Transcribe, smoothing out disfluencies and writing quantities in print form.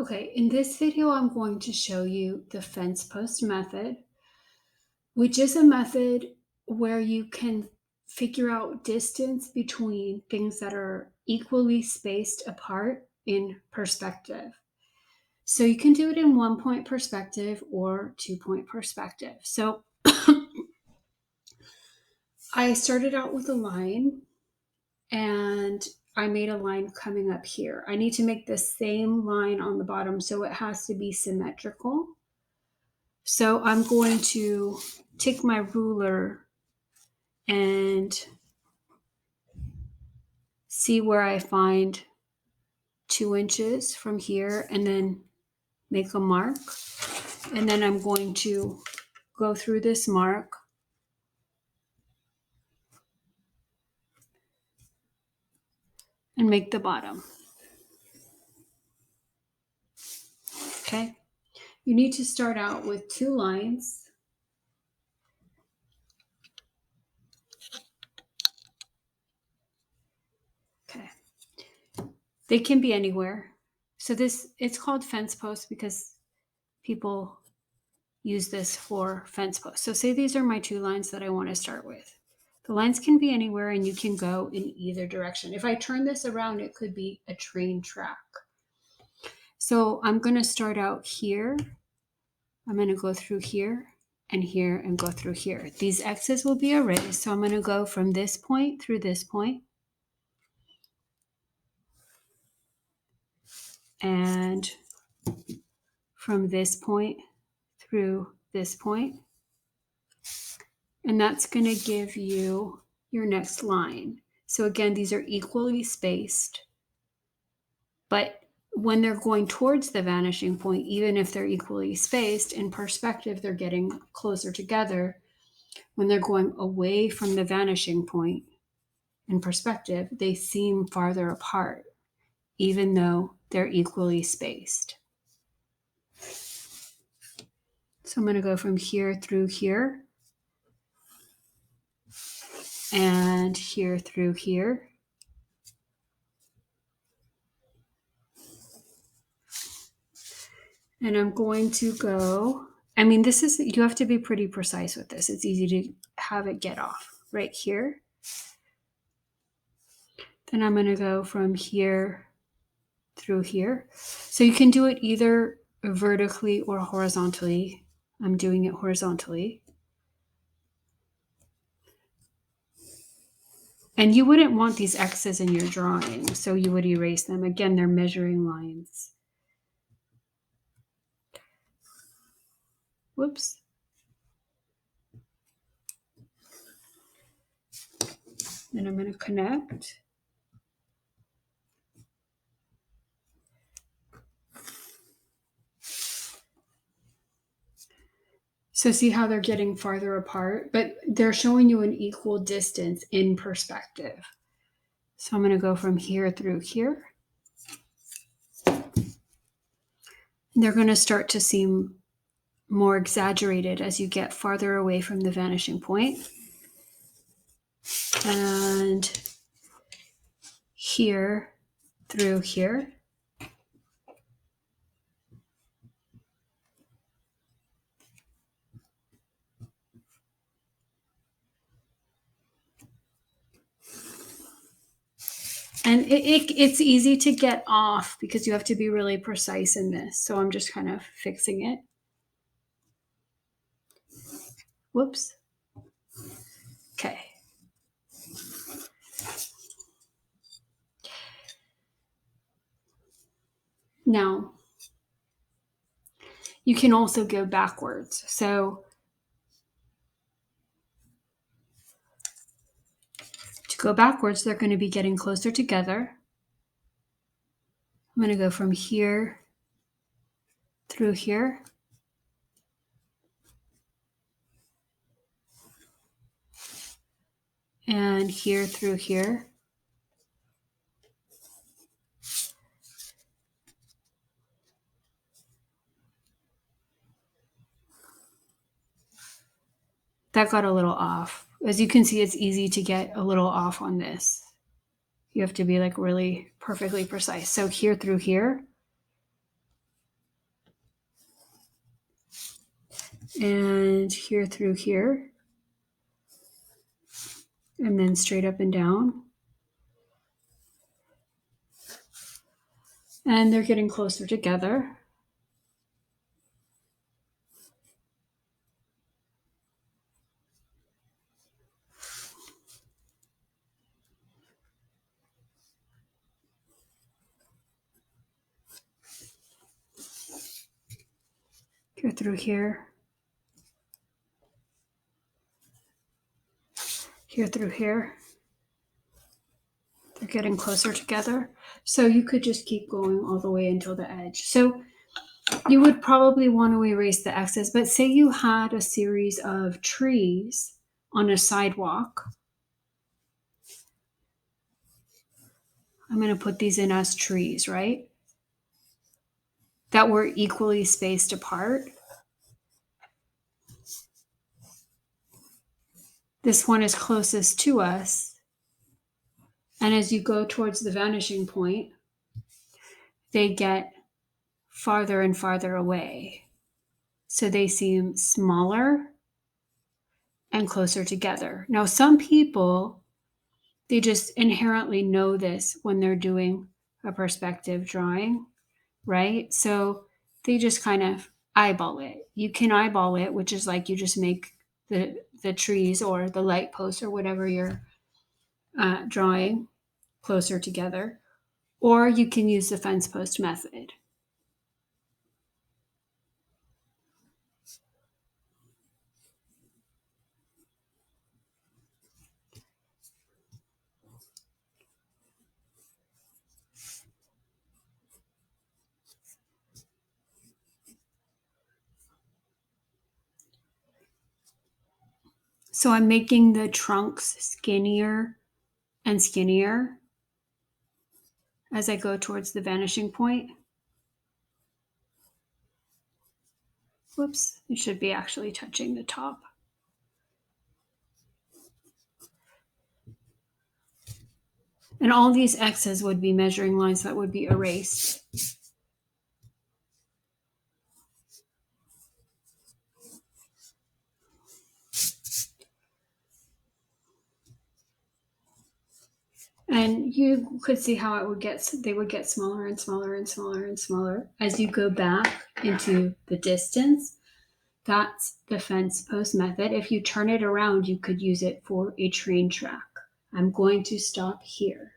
Okay, in this video, I'm going to show you the fence post method, which is a method where you can figure out distance between things that are equally spaced apart in perspective. So you can do it in 1 point perspective or 2 point perspective. So I started out with a line and I made a line coming up here. I need to make the same line on the bottom, so it has to be symmetrical. So I'm going to take my ruler and see where I find 2 inches from here and then make a mark. And then I'm going to go through this mark and make the bottom. Okay. You need to start out with 2 lines. Okay. They can be anywhere. So it's called fence post because people use this for fence posts. So say these are my 2 lines that I want to start with. The lines can be anywhere and you can go in either direction. If I turn this around, it could be a train track. So I'm going to start out here. I'm going to go through here and go through here. These X's will be erased. So I'm going to go from this point through this point. And from this point through this point. And that's going to give you your next line. So again, these are equally spaced, but when they're going towards the vanishing point, even if they're equally spaced, in perspective, they're getting closer together. When they're going away from the vanishing point, in perspective, they seem farther apart, even though they're equally spaced. So I'm going to go from here through here, and here through here. And I'm going to go, you have to be pretty precise with this. It's easy to have it get off right here. Then I'm going to go from here through here. So you can do it either vertically or horizontally. I'm doing it horizontally. And you wouldn't want these X's in your drawing, so you would erase them. Again, they're measuring lines. Whoops. Then I'm going to connect. So see how they're getting farther apart, but they're showing you an equal distance in perspective. So I'm going to go from here through here. They're going to start to seem more exaggerated as you get farther away from the vanishing point. And here through here. And it's easy to get off because you have to be really precise in this. So I'm just kind of fixing it. Whoops. Okay. Now, you can also go backwards. So to go backwards, they're going to be getting closer together. I'm going to go from here through here. And here through here. That got a little off. As you can see, it's easy to get a little off on this. You have to be like really perfectly precise. So here through here. and here through here, and then straight up and down. And they're getting closer together. Here through here. Here through here. They're getting closer together. So you could just keep going all the way until the edge. So you would probably want to erase the excess, but say you had a series of trees on a sidewalk. I'm going to put these in as trees, right? That were equally spaced apart. This one is closest to us. And as you go towards the vanishing point, they get farther and farther away. So they seem smaller and closer together. Now, some people, they just inherently know this when they're doing a perspective drawing, right? So they just kind of eyeball it. You can eyeball it, which is like you just make the trees or the light posts or whatever you're drawing closer together. Or you can use the fence post method. So I'm making the trunks skinnier and skinnier as I go towards the vanishing point. Whoops, it should be actually touching the top. And all these X's would be measuring lines that would be erased. And you could see how they would get smaller and smaller and smaller and smaller as you go back into the distance. That's the fence post method. If you turn it around, you could use it for a train track. I'm going to stop here.